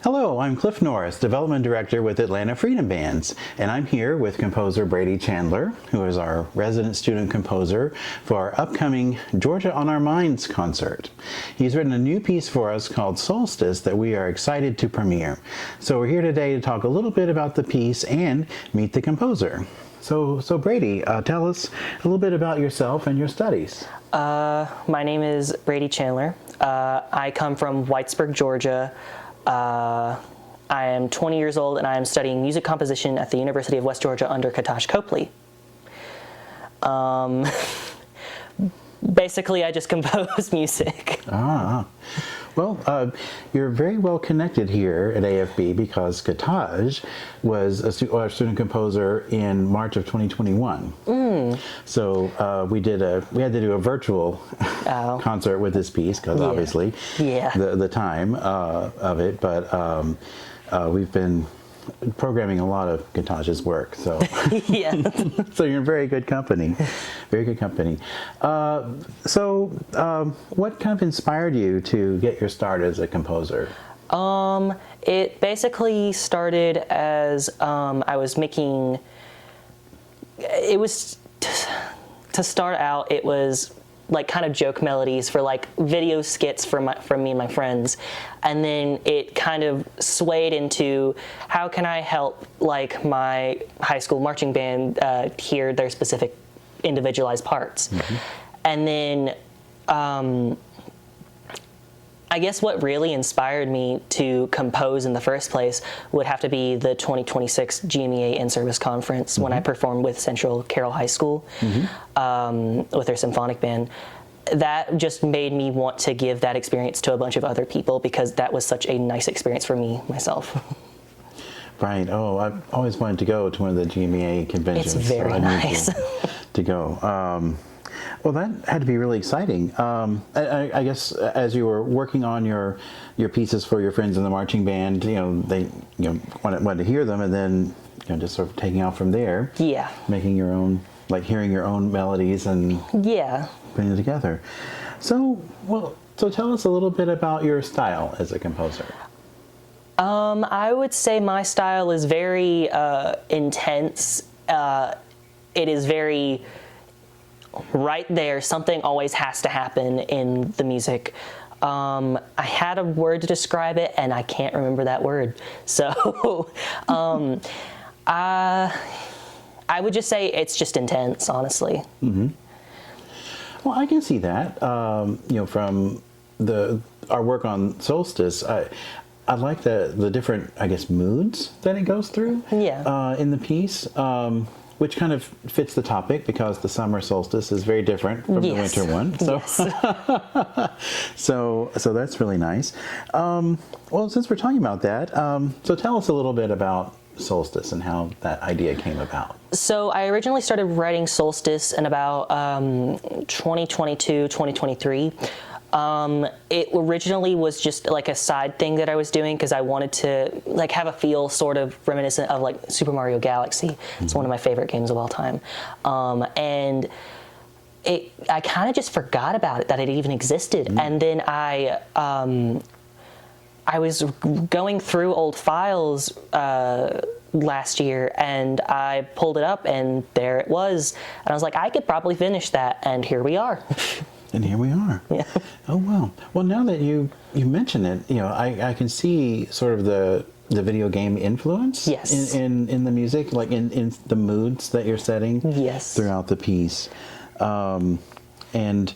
Hello, I'm Cliff Norris, Development Director with Atlanta Freedom Bands, and I'm here with composer Brady Chandler, who is our resident student composer for our upcoming Georgia on Our Minds concert. He's written a new piece for us called Solstice that we are excited to premiere. So we're here today to talk a little bit about the piece and meet the composer. So Brady, tell us a little bit about yourself and your studies. My name is Brady Chandler. I come from Whitesburg, Georgia. I am 20 years old and I am studying music composition at the University of West Georgia under Katash Copley. Basically, I just compose music. Well, you're very well connected here at AFB because Katash was our student composer in March of 2021. So we had to do a virtual concert with this piece because obviously the time of it, but we've been programming a lot of Katash's work, so so you're in very good company, very good company. What kind of inspired you to get your start as a composer? It basically started as I was making. It was to start out. It was like kind of joke melodies for like video skits from me and my friends, and then it kind of swayed into how can I help like my high school marching band hear their specific individualized parts. And then I guess what really inspired me to compose in the first place would have to be the 2026 GMEA in-service conference when I performed with Central Carroll High School with their symphonic band. That just made me want to give that experience to a bunch of other people because that was such a nice experience for me myself. Right. Oh, I've always wanted to go to one of the GMEA conventions. It's very nice. to go. Well, that had to be really exciting. I guess as you were working on your pieces for your friends in the marching band, they wanted to hear them, and then just sort of taking off from there. Yeah. Making your own, like hearing your own melodies and putting it together. So tell us a little bit about your style as a composer. I would say my style is very intense. It is very right there. Something always has to happen in the music. I had a word to describe it, and I can't remember that word. So I would just say it's just intense, honestly. Well, I can see that. From our work on Solstice, I like the different, I guess, moods that it goes through in the piece. Which kind of fits the topic because the summer solstice is very different from the winter one. So, so that's really nice. Well, since we're talking about that, so tell us a little bit about Solstice and how that idea came about. So I originally started writing Solstice in about 2022, 2023. It originally was just like a side thing that I was doing because I wanted to like have a feel sort of reminiscent of like Super Mario Galaxy. It's one of my favorite games of all time. And I kind of just forgot about it, that it even existed. And then I was going through old files last year and I pulled it up and there it was. And I was like, I could probably finish that, and here we are. And here we are. Yeah. Oh, wow. Well, now that you mention it, I can see sort of the video game influence in the music, like in the moods that you're setting throughout the piece. And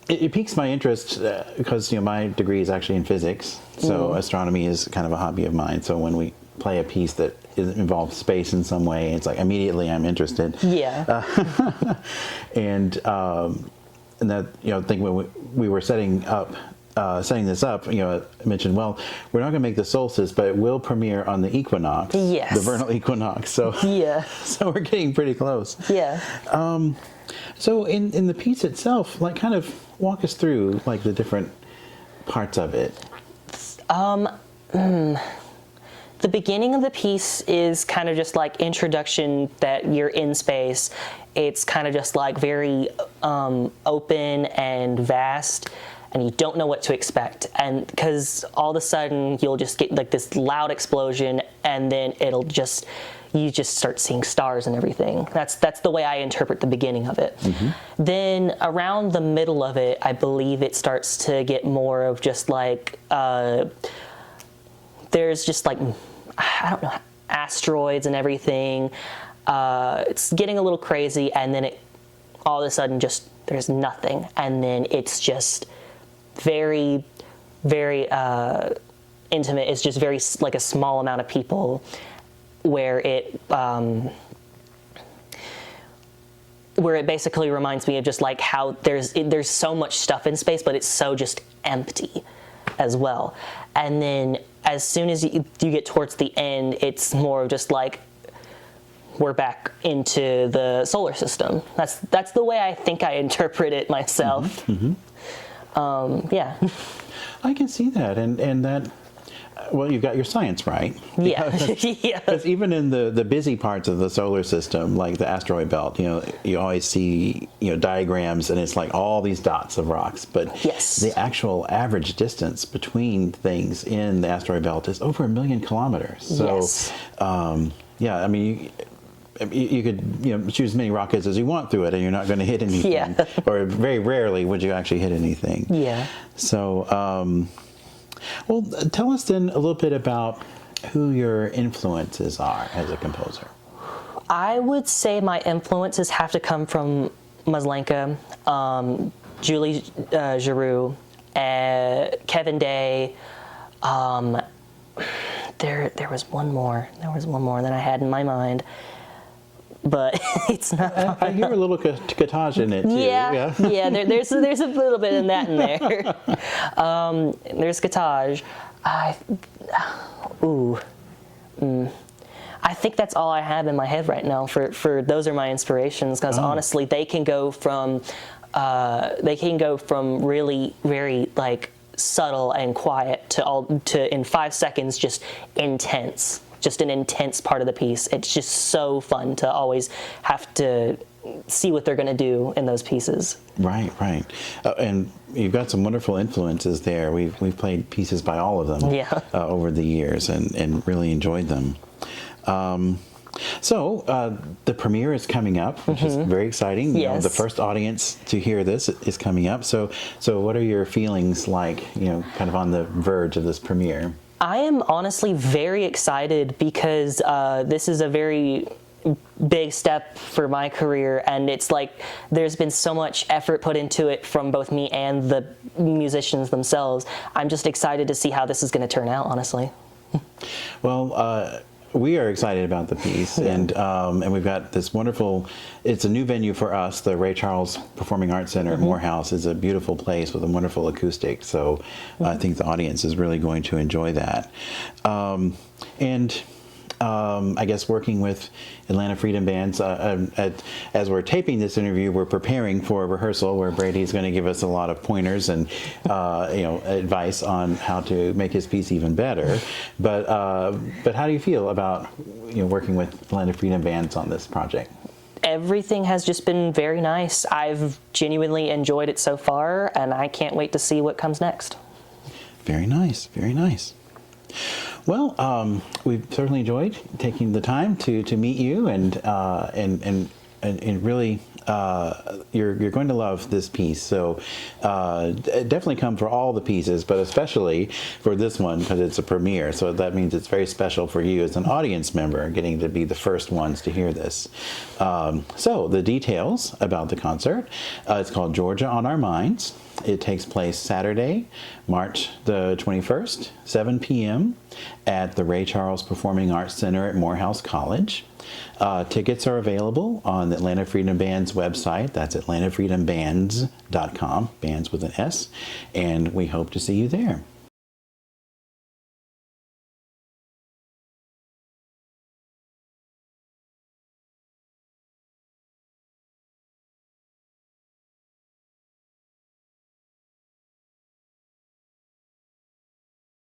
it piques my interest because, my degree is actually in physics, so astronomy is kind of a hobby of mine. So when we play a piece that involves space in some way, it's like immediately I'm interested. Yeah. And that, I think when we were setting this up, I mentioned, well, we're not going to make the solstice, but it will premiere on the equinox, the vernal equinox. So so we're getting pretty close. Yeah. So in the piece itself, like, kind of walk us through like the different parts of it. The beginning of the piece is kind of just like introduction that you're in space. It's kind of just like very open and vast. and you don't know what to expect, and because all of a sudden you'll just get like this loud explosion, and then you just start seeing stars and everything. That's the way I interpret the beginning of it. Then around the middle of it, I believe it starts to get more of just like there's just like, I don't know, asteroids and everything. It's getting a little crazy, and then it all of a sudden just there's nothing, and then it's just very, very intimate. It's just very like a small amount of people, where it basically reminds me of just like how there's so much stuff in space, but it's so just empty as well. And then as soon as you get towards the end, it's more of just like we're back into the solar system. That's the way I think I interpret it myself. Yeah. I can see that, and that. Well, you got your science right. Yeah. Because even in the busy parts of the solar system, like the asteroid belt, you always see diagrams, and it's like all these dots of rocks. But yes, the actual average distance between things in the asteroid belt is over 1 million kilometers. So, yes. Yeah, I mean. You could choose as many rockets as you want through it, and you're not going to hit anything. Yeah. Or very rarely would you actually hit anything. Yeah. So, well, tell us then a little bit about who your influences are as a composer. I would say my influences have to come from Maslenka, Julie Giroux, Kevin Day. There was one more. There was one more that I had in my mind, but it's not. I hear a little Cottage in it too. Yeah. There's a little bit in that in there. There's Cottage. I think that's all I have in my head right now. For those are my inspirations, because honestly, they can go from really very like subtle and quiet to in 5 seconds just intense. Just an intense part of the piece. It's just so fun to always have to see what they're going to do in those pieces. Right. And you've got some wonderful influences there. We've played pieces by all of them over the years, and really enjoyed them. So the premiere is coming up, which is very exciting. Yes. The first audience to hear this is coming up. So what are your feelings like, kind of on the verge of this premiere? I am honestly very excited, because this is a very big step for my career, and it's like there's been so much effort put into it from both me and the musicians themselves. I'm just excited to see how this is going to turn out, honestly. Well, we are excited about the piece, and we've got this wonderful. It's a new venue for us. The Ray Charles Performing Arts Center at Morehouse is a beautiful place with a wonderful acoustic. So I think the audience is really going to enjoy that. I guess working with Atlanta Freedom Bands, as we're taping this interview, we're preparing for a rehearsal where Brady is going to give us a lot of pointers and advice on how to make his piece even better. But how do you feel about working with Atlanta Freedom Bands on this project? Everything has just been very nice. I've genuinely enjoyed it so far, and I can't wait to see what comes next. Very nice. Very nice. Well, we've certainly enjoyed taking the time to meet you, and really, you're going to love this piece. So definitely come for all the pieces, but especially for this one, because it's a premiere. So that means it's very special for you as an audience member, getting to be the first ones to hear this. So the details about the concert: it's called Georgia on Our Minds. It takes place Saturday, March the 21st, 7 p.m. at the Ray Charles Performing Arts Center at Morehouse College. Tickets are available on the Atlanta Freedom Band's website. That's atlantafreedombands.com, bands with an S, and we hope to see you there.